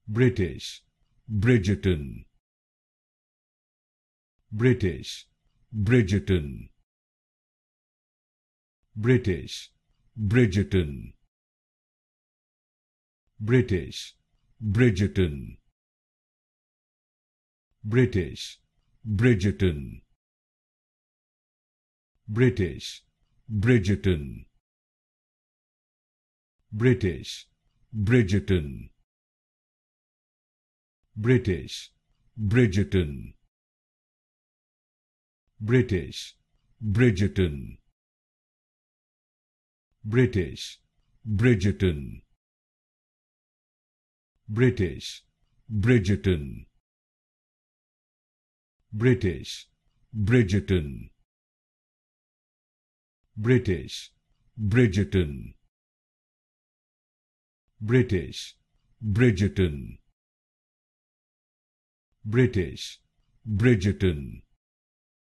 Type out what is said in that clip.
British, Bridgerton. British, Bridgerton. British, Bridgerton. British, Bridgerton. British, Bridgerton. British, Bridgerton. British, Bridgerton. British, Bridgerton. British, Bridgerton. British, Bridgerton. British, Bridgerton. British, Bridgerton. British, Bridgerton. British, Bridgerton. British, Bridgerton.